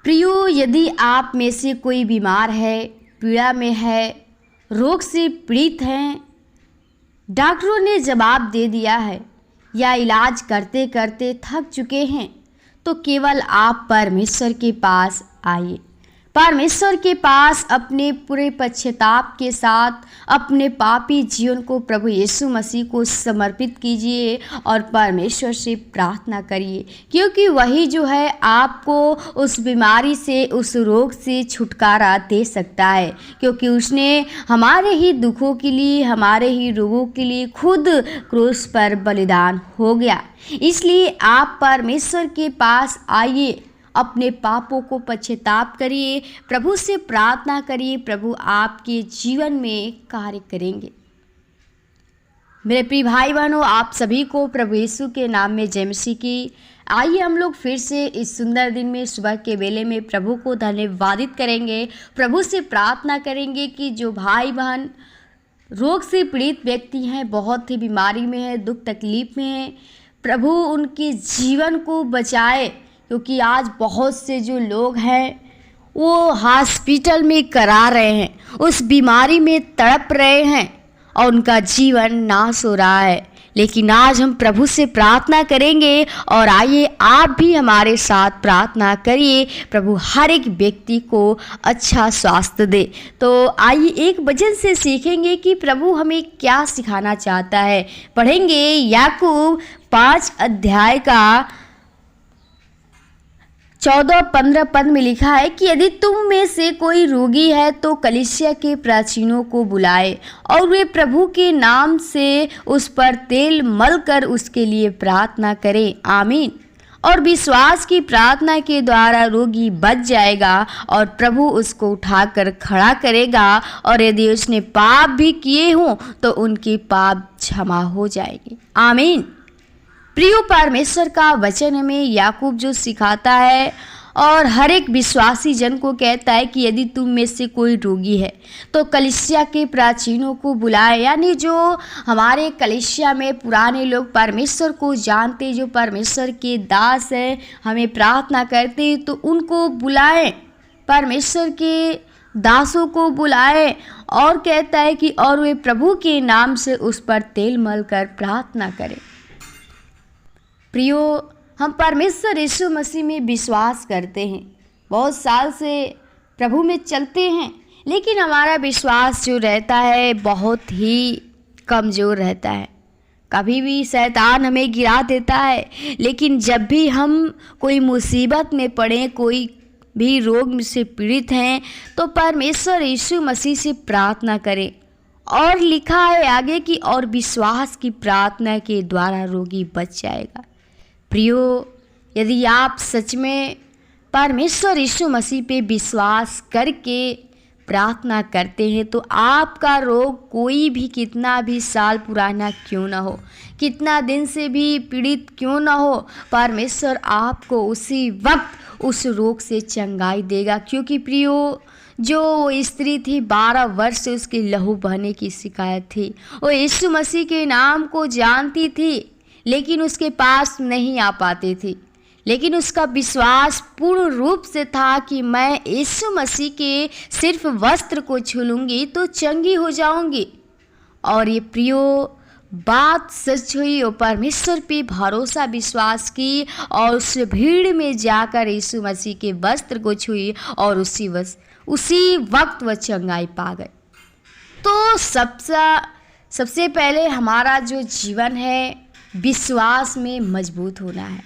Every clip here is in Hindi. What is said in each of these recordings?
प्रियो, यदि आप में से कोई बीमार है, पीड़ा में है, रोग से पीड़ित हैं, डॉक्टरों ने जवाब दे दिया है या इलाज करते करते थक चुके हैं, तो केवल आप परमेश्वर के पास आइए। परमेश्वर के पास अपने पूरे पश्चाताप के साथ अपने पापी जीवन को प्रभु यीशु मसीह को समर्पित कीजिए और परमेश्वर से प्रार्थना करिए, क्योंकि वही जो है आपको उस बीमारी से, उस रोग से छुटकारा दे सकता है, क्योंकि उसने हमारे ही दुखों के लिए, हमारे ही रोगों के लिए खुद क्रूस पर बलिदान हो गया। इसलिए आप परमेश्वर के पास आइए, अपने पापों को पश्चाताप करिए, प्रभु से प्रार्थना करिए, प्रभु आपके जीवन में कार्य करेंगे। मेरे प्रिय भाई बहनों, आप सभी को प्रभु यीशु के नाम में जय मसीह की। आइए हम लोग फिर से इस सुंदर दिन में, सुबह के बेले में प्रभु को धन्यवादित करेंगे, प्रभु से प्रार्थना करेंगे कि जो भाई बहन रोग से पीड़ित व्यक्ति हैं, बहुत ही बीमारी में हैं, दुख तकलीफ में हैं, प्रभु उनके जीवन को बचाए, क्योंकि आज बहुत से जो लोग हैं वो हॉस्पिटल में करा रहे हैं, उस बीमारी में तड़प रहे हैं और उनका जीवन नाश हो रहा है। लेकिन आज हम प्रभु से प्रार्थना करेंगे और आइए आप भी हमारे साथ प्रार्थना करिए, प्रभु हर एक व्यक्ति को अच्छा स्वास्थ्य दे। तो आइए एक वचन से सीखेंगे कि प्रभु हमें क्या सिखाना चाहता है। पढ़ेंगे याकूब 5 अध्याय का 14-15 पद में लिखा है कि यदि तुम में से कोई रोगी है तो कलीसिया के प्राचीनों को बुलाए और वे प्रभु के नाम से उस पर तेल मलकर उसके लिए प्रार्थना करें। आमीन। और विश्वास की प्रार्थना के द्वारा रोगी बच जाएगा और प्रभु उसको उठाकर खड़ा करेगा, और यदि उसने पाप भी किए हों तो उनके पाप क्षमा हो जाएंगे। आमीन। प्रियो, परमेश्वर का वचन हमें याकूब जो सिखाता है और हर एक विश्वासी जन को कहता है कि यदि तुम में से कोई रोगी है तो कलीसिया के प्राचीनों को बुलाए, यानी जो हमारे कलीसिया में पुराने लोग परमेश्वर को जानते, जो परमेश्वर के दास हैं, हमें प्रार्थना करते हैं, तो उनको बुलाएं, परमेश्वर के दासों को बुलाए, और कहता है कि और वे प्रभु के नाम से उस पर तेल मल कर प्रार्थना करें। प्रियो, हम परमेश्वर यीशु मसीह में विश्वास करते हैं, बहुत साल से प्रभु में चलते हैं, लेकिन हमारा विश्वास जो रहता है बहुत ही कमज़ोर रहता है। कभी भी शैतान हमें गिरा देता है, लेकिन जब भी हम कोई मुसीबत में पड़े, कोई भी रोग से पीड़ित हैं, तो परमेश्वर यीशु मसीह से प्रार्थना करें। और लिखा है आगे कि और विश्वास की प्रार्थना के द्वारा रोगी बच जाएगा। प्रियो, यदि आप सच में परमेश्वर यीशु मसीह पे विश्वास करके प्रार्थना करते हैं तो आपका रोग कोई भी कितना भी साल पुराना क्यों ना हो, कितना दिन से भी पीड़ित क्यों ना हो, परमेश्वर आपको उसी वक्त उस रोग से चंगाई देगा। क्योंकि प्रियो, जो स्त्री थी 12 वर्ष से उसके लहू बहने की शिकायत थी, वो यीशु मसीह के नाम को जानती थी, लेकिन उसके पास नहीं आ पाती थी, लेकिन उसका विश्वास पूर्ण रूप से था कि मैं यीशु मसीह के सिर्फ वस्त्र को छू लूँगी तो चंगी हो जाऊँगी। और ये प्रियो बात सच हुई। और परमेश्वर पे भरोसा विश्वास की और उस भीड़ में जाकर यीशु मसीह के वस्त्र को छुई और उसी वक्त वह चंगाई पा गए। तो सबसे पहले हमारा जो जीवन है विश्वास में मजबूत होना है।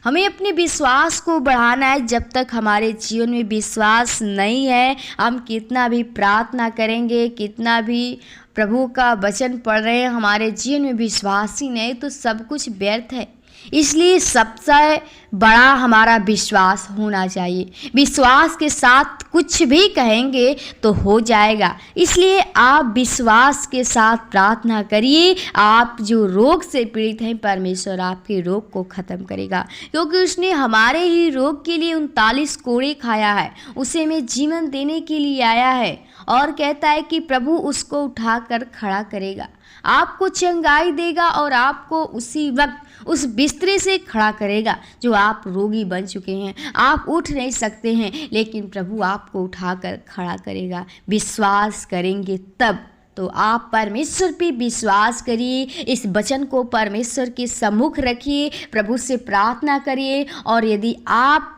हमें अपने विश्वास को बढ़ाना है। जब तक हमारे जीवन में विश्वास नहीं है, हम कितना भी प्रार्थना करेंगे, कितना भी प्रभु का वचन पढ़ रहे हैं, हमारे जीवन में विश्वास ही नहीं तो सब कुछ व्यर्थ है। इसलिए सबसे बड़ा हमारा विश्वास होना चाहिए। विश्वास के साथ कुछ भी कहेंगे तो हो जाएगा। इसलिए आप विश्वास के साथ प्रार्थना करिए। आप जो रोग से पीड़ित हैं, परमेश्वर आपके रोग को ख़त्म करेगा, क्योंकि उसने हमारे ही रोग के लिए 39 कोड़े खाया है, उसे हमें जीवन देने के लिए आया है। और कहता है कि प्रभु उसको उठाकर खड़ा करेगा, आपको चंगाई देगा और आपको उसी वक्त उस बिस्तरे से खड़ा करेगा जो आप रोगी बन चुके हैं, आप उठ नहीं सकते हैं, लेकिन प्रभु आपको उठाकर खड़ा करेगा। विश्वास करेंगे तब तो आप परमेश्वर पे विश्वास करिए, इस वचन को परमेश्वर के सम्मुख रखिए, प्रभु से प्रार्थना करिए, और यदि आप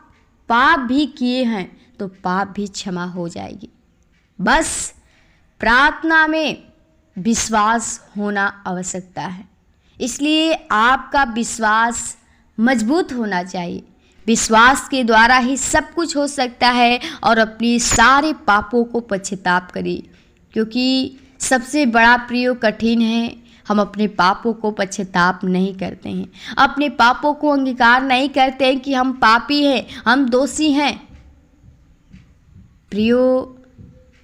पाप भी किए हैं तो पाप भी क्षमा हो जाएगी। बस प्रार्थना में विश्वास होना आवश्यकता है, इसलिए आपका विश्वास मजबूत होना चाहिए। विश्वास के द्वारा ही सब कुछ हो सकता है, और अपने सारे पापों को पश्चाताप करिए, क्योंकि सबसे बड़ा प्रयोग कठिन है। हम अपने पापों को पश्चाताप नहीं करते हैं, अपने पापों को अंगीकार नहीं करते हैं कि हम पापी हैं, हम दोषी हैं। प्रियो,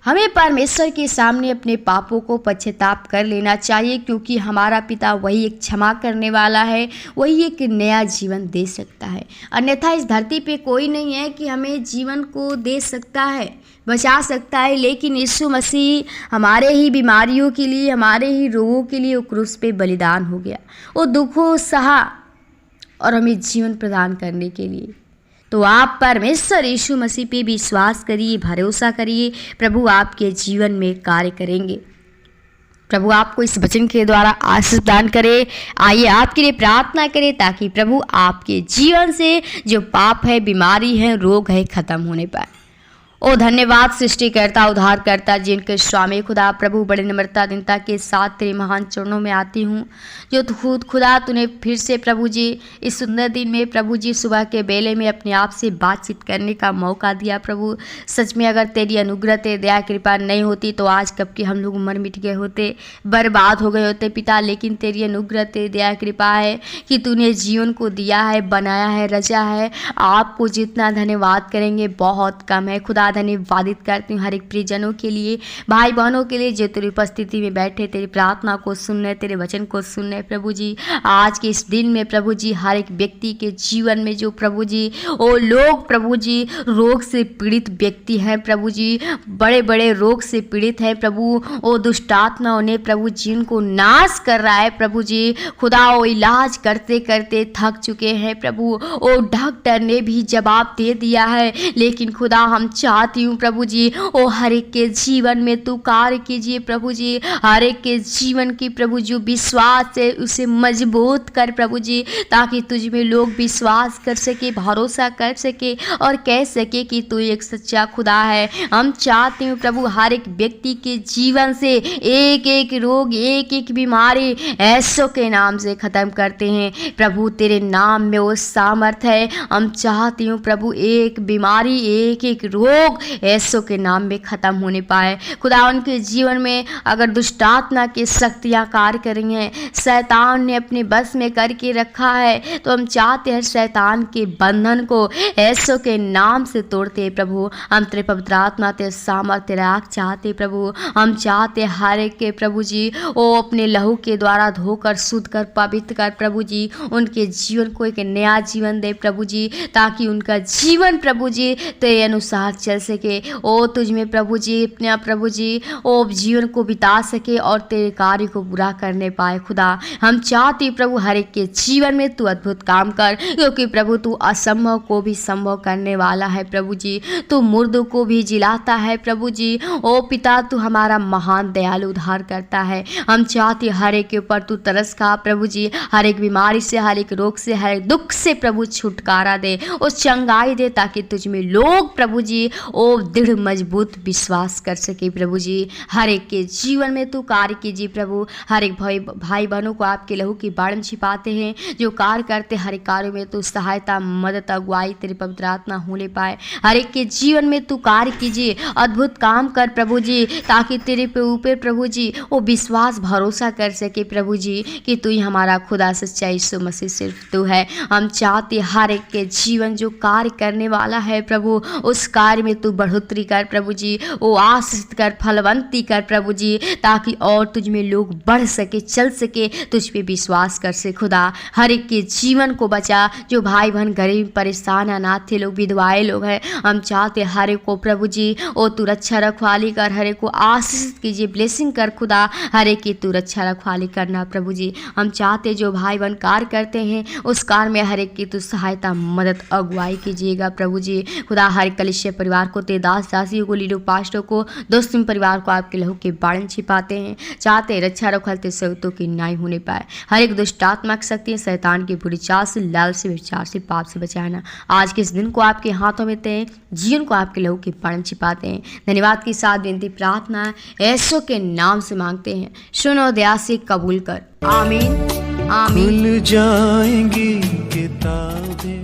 हमें परमेश्वर के सामने अपने पापों को पश्चाताप कर लेना चाहिए, क्योंकि हमारा पिता वही एक क्षमा करने वाला है, वही एक नया जीवन दे सकता है। अन्यथा इस धरती पे कोई नहीं है कि हमें जीवन को दे सकता है, बचा सकता है, लेकिन यीशु मसीह हमारे ही बीमारियों के लिए, हमारे ही रोगों के लिए वो क्रूस पे बलिदान हो गया, वो दुखों सहा और हमें जीवन प्रदान करने के लिए। तो आप परमेश्वर यीशु मसीह पे विश्वास करिए, भरोसा करिए, प्रभु आपके जीवन में कार्य करेंगे। प्रभु आपको इस वचन के द्वारा आशीष दान करे। आइए आपके लिए प्रार्थना करें ताकि प्रभु आपके जीवन से जो पाप है, बीमारी है, रोग है, खत्म होने पाए। ओ धन्यवाद सृष्टिकर्ता, उद्धारकर्ता, जिनके स्वामी खुदा प्रभु बड़े नम्रता दीनता के साथ तेरे महान चरणों में आती हूँ, जो खुद खुदा तूने फिर से प्रभु जी इस सुंदर दिन में प्रभु जी सुबह के बेले में अपने आप से बातचीत करने का मौका दिया। प्रभु सच में अगर तेरी अनुग्रह तेरी दया कृपा नहीं होती तो आज कब के हम लोग मर मिट गए होते, बर्बाद हो गए होते पिता। लेकिन तेरी अनुग्रह तेरी दया कृपा है कि तूने जीवन को दिया है, बनाया है, रचा है। आपको जितना धन्यवाद करेंगे बहुत कम है खुदा। धन्यवादित करती हूँ हर एक प्रियजनों के लिए, भाई बहनों के लिए जो तेरी उपस्थिति में बैठे तेरी प्रार्थना को सुन रहे, तेरे वचन को सुन रहे। प्रभु जी आज के इस दिन में प्रभु जी हर एक व्यक्ति के जीवन में जो प्रभु जी वो लोग प्रभु जी रोग से पीड़ित व्यक्ति हैं, प्रभु जी बड़े बड़े रोग से पीड़ित हैं प्रभु, वो दुष्ट आत्मा उन्हें प्रभु जी उनको नाश कर रहा है प्रभु जी खुदा। वो इलाज करते करते थक चुके हैं प्रभु, वो डॉक्टर ने भी जवाब दे दिया है, लेकिन खुदा हम चाहती हूँ प्रभु जी ओ हर एक के जीवन में तू कार्य कीजिए प्रभु जी। हर एक के जीवन की प्रभु जो विश्वास है उसे मजबूत कर प्रभु जी, ताकि तुझ में लोग विश्वास कर सके, भरोसा कर सके और कह सके कि तू एक सच्चा खुदा है। हम चाहते हैं प्रभु हर एक व्यक्ति के जीवन से एक एक रोग, एक एक बीमारी ऐसों के नाम से खत्म करते हैं प्रभु। तेरे नाम में वो सामर्थ है। हम चाहती हूँ प्रभु एक बीमारी, एक एक रोग ऐसों के नाम में खत्म होने पाए खुदा। उनके जीवन में अगर दुष्ट आत्मा की शक्तियाँ कार्य कर रही हैं, शैतान ने अपने बस में करके रखा है, तो हम चाहते हैं शैतान के बंधन को ऐसों के नाम से तोड़ते हैं प्रभु। हम तेरे पवित्र आत्मा तेरे सामर्थ तेरा आग चाहते प्रभु। हम चाहते हर एक के प्रभु जी वो अपने लहू के द्वारा धोकर शुद्ध कर पवित्र कर प्रभु जी, उनके जीवन को एक नया जीवन दे प्रभु जी, ताकि उनका जीवन प्रभु जी तेरे अनुसार चल सके। ओ तुझ में प्रभु जी अपने प्रभु जी ओ जीवन को बिता सके और तेरे कार्य को पूरा करने पाए खुदा। हम चाहते प्रभु हर एक के जीवन में तू अद्भुत काम कर, क्योंकि प्रभु तू असंभव को भी संभव करने वाला है प्रभु जी। तू मुर्दों को भी जिलाता है प्रभु जी। ओ पिता तू हमारा महान दयालु उद्धार करता है। हम चाहते हर एक के ऊपर तू तरस खा प्रभु जी, हर एक बीमारी से, हर एक रोग से, हर एक दुख से प्रभु छुटकारा दे, उस चंगाई दे, ताकि तुझ में लोग प्रभु जी ओ दृढ़ मजबूत विश्वास कर सके प्रभु जी। हर एक के जीवन में तू कार्य कीजिए प्रभु। हर एक भाई बहनों को आपके लहू की बाढ़ में छिपाते हैं, जो कार्य करते हर एक कार्य में तू सहायता, मदद, अगुवाई तेरे पवित्र आत्मा होने पाए। हर एक के जीवन में तू कार्य कीजिए, अद्भुत काम कर प्रभु जी, ताकि तेरे पे ऊपर प्रभु जी वो विश्वास भरोसा कर सके प्रभु जी कि तू ही हमारा खुदा सच्चा यीशु मसीह सिर्फ तू है। हम चाहते हर एक के जीवन जो कार्य करने वाला है प्रभु, उस कार्य में में तू बढ़ोतरी कर प्रभु जी, ओ आशीष कर, फलवंती कर प्रभु जी, ताकि और तुझ में लोग बढ़ सके, चल सके, तुझ पे विश्वास कर से खुदा। हर एक के जीवन को बचा, जो भाई बहन गरीब परेशान अनाथ थे लोग, विधवाएं लोग हैं, हम चाहते हर एक को प्रभु जी ओ तू रक्षा रखवाली कर, हर एक को आशीष कीजिए, ब्लेसिंग कर खुदा, हर एक की तू रक्षा रखवाली करना प्रभु जी। हम चाहते जो भाई बहन कार्य करते हैं उस कार्य में हर एक की तू सहायता, मदद, अगुवाई कीजिएगा प्रभु जी खुदा। हर कलिसिया परिवार को, ते दास दासियों को, लीडर पास्टरों को, दोस्तों परिवार को आपके लहू के बाड़न छिपाते हैं, चाहते रक्षा रखवालते सवतों की न्याय होने पाए। हर एक दुष्टात्मक शक्ति, शैतान की बुरी चाल से, लालच से, विचार से, पाप से बचाना। आज के इस दिन को आपके हाथों में ते, जीवन को आपके लहू के बाड़न छिपाते हैं। धन्यवाद के साथ विनती प्रार्थना यीशु के नाम से मांगते हैं, सुनो दया से कबूल कर, आमीन आमीन। खुल जाएंगी किताबें